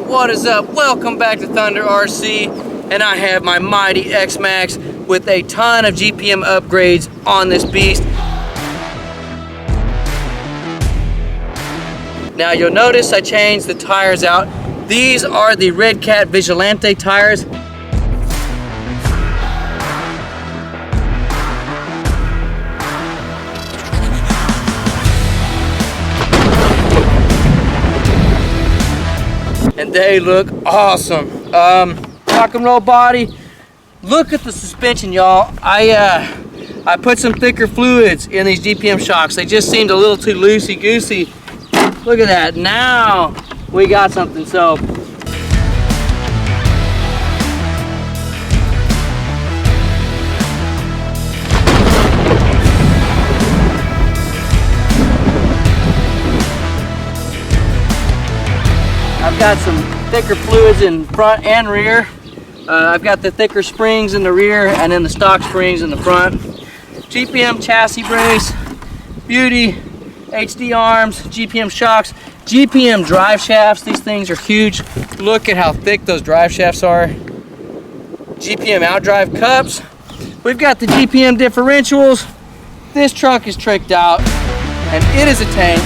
What is up? Welcome back to Thunder RC, and I have my mighty Xmaxx with a ton of GPM upgrades on this beast. Now you'll notice I changed the tires out. These are the Red Cat Vigilante tires. And they look awesome. Rock and roll body. Look at the suspension, y'all. I put some thicker fluids in these GPM shocks. They just seemed a little too loosey-goosey. Look at that. Now we got something. So I've got some thicker fluids in front and rear. I've got the thicker springs in the rear and then the stock springs in the front. GPM chassis brace, beauty, HD arms, GPM shocks, GPM drive shafts. These things are huge. Look at how thick those drive shafts are. GPM outdrive cups. We've got the GPM differentials. This truck is tricked out and it is a tank.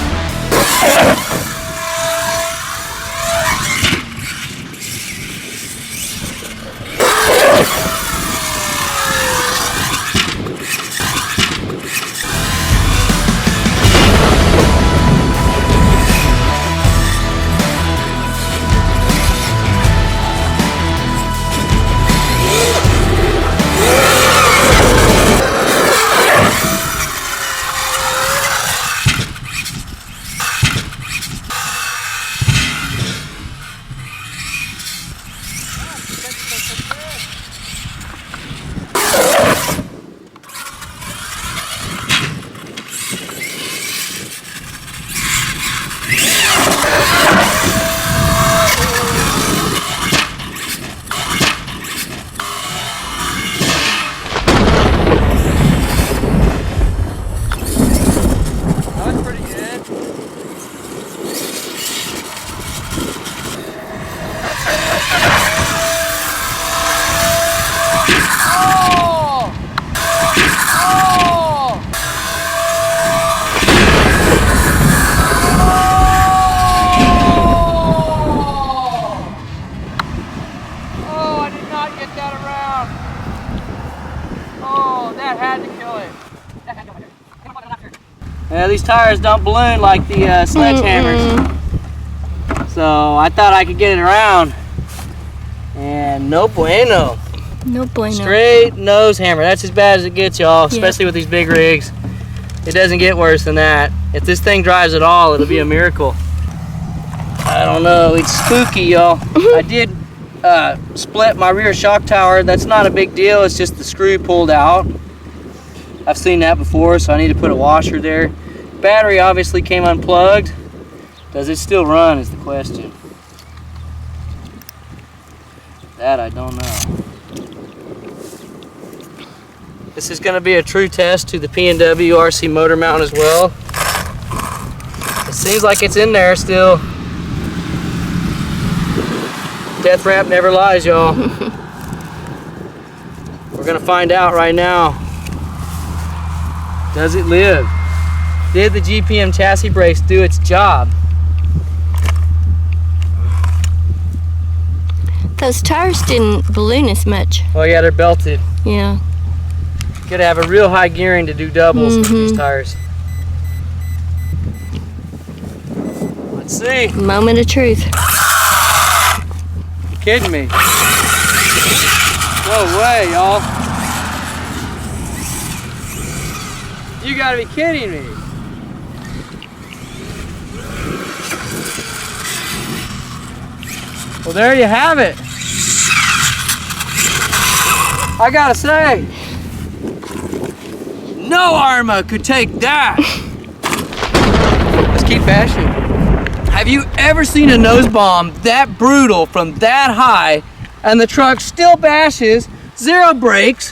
Yeah, these tires don't balloon like the sledgehammers. So I thought I could get it around, and no bueno. No bueno. Straight nose hammer. That's as bad as it gets, y'all, especially with these big rigs. It doesn't get worse than that. If this thing drives at all, it'll be a miracle. I don't know, it's spooky, y'all. I did split my rear shock tower. That's not a big deal, it's just the screw pulled out. I've seen that before, so I need to put a washer there. Battery obviously came unplugged. Does it still run is the question. That I don't know. This is going to be a true test to the P&W RC motor mount as well. It seems like it's in there still. Death Wrap never lies, y'all. We're going to find out right now. Does it live? Did the GPM chassis brakes do its job? Those tires didn't balloon as much. Oh yeah, they're belted. Yeah. Gotta have a real high gearing to do doubles with these tires. Let's see. Moment of truth. You kidding me? No way, y'all. You gotta be kidding me. Well, there you have it. I gotta say, no Arma could take that. Let's keep bashing. Have you ever seen a nose bomb that brutal from that high and the truck still bashes, zero brakes?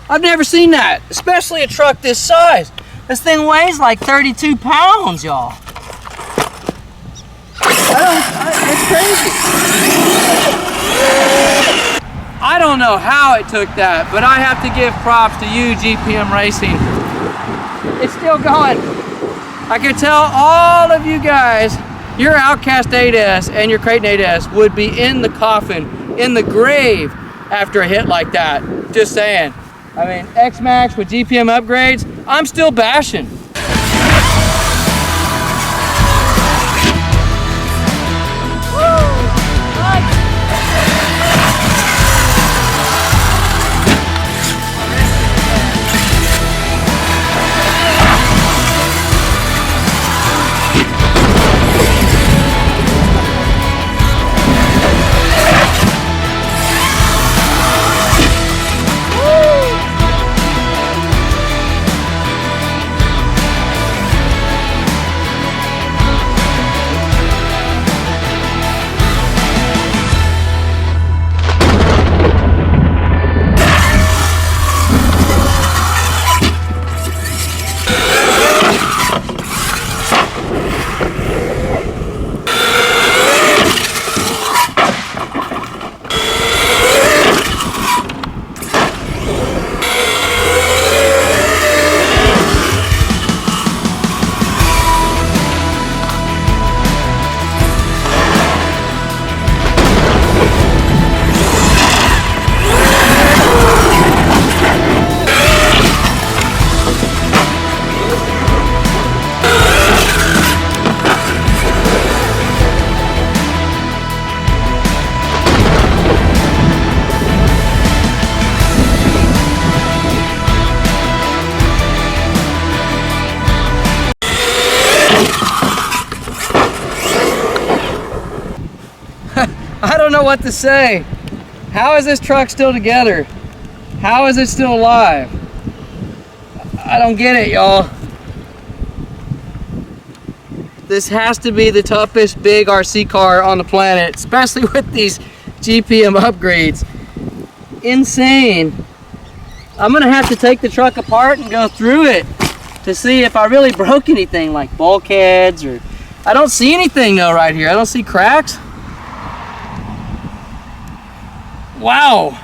I've never seen that, especially a truck this size. This thing weighs like 32 pounds, y'all. It's crazy. I don't know how it took that, but I have to give props to you, GPM Racing. It's still going. I can tell all of you guys, your Outcast 8S and your Creighton 8S would be in the coffin, in the grave after a hit like that. Just saying. I mean, Xmaxx with GPM upgrades, I'm still bashing. I don't know what to say. How is this truck still together? How is it still alive? I don't get it, y'all. This has to be the toughest big RC car on the planet, especially with these GPM upgrades. Insane. I'm gonna have to take the truck apart and go through it to see if I really broke anything, like bulkheads or... I don't see anything though right here. I don't see cracks. Wow.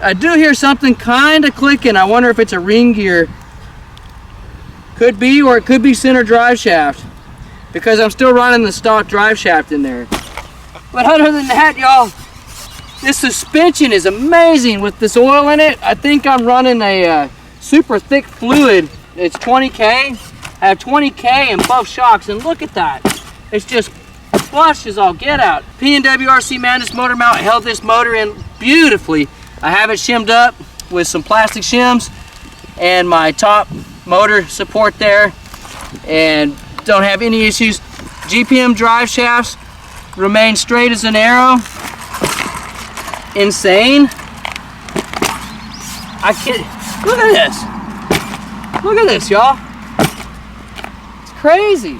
I do hear something kind of clicking. I wonder if it's a ring gear. Could be, or it could be center drive shaft, because I'm still running the stock drive shaft in there. But other than that, y'all, this suspension is amazing with this oil in it. I think I'm running a super thick fluid. It's 20K. I have 20K in both shocks, and look at that. It's just flush as all get out. P&W RC Madness motor mount held this motor in beautifully. I have it shimmed up with some plastic shims and my top motor support there, and don't have any issues. GPM drive shafts remain straight as an arrow. Insane. I can't, look at this. Look at this, y'all. It's crazy.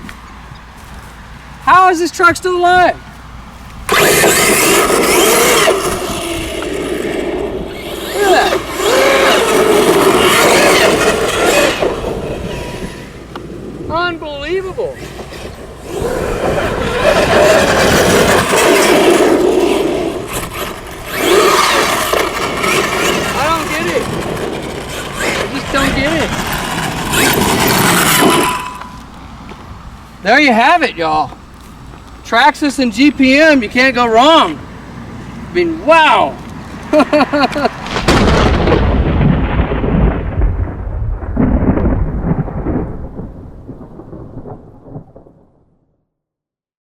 How is this truck still alive? Look at that. Unbelievable. I don't get it. I just don't get it. There you have it, y'all. Traxxas and GPM, you can't go wrong. I mean, wow.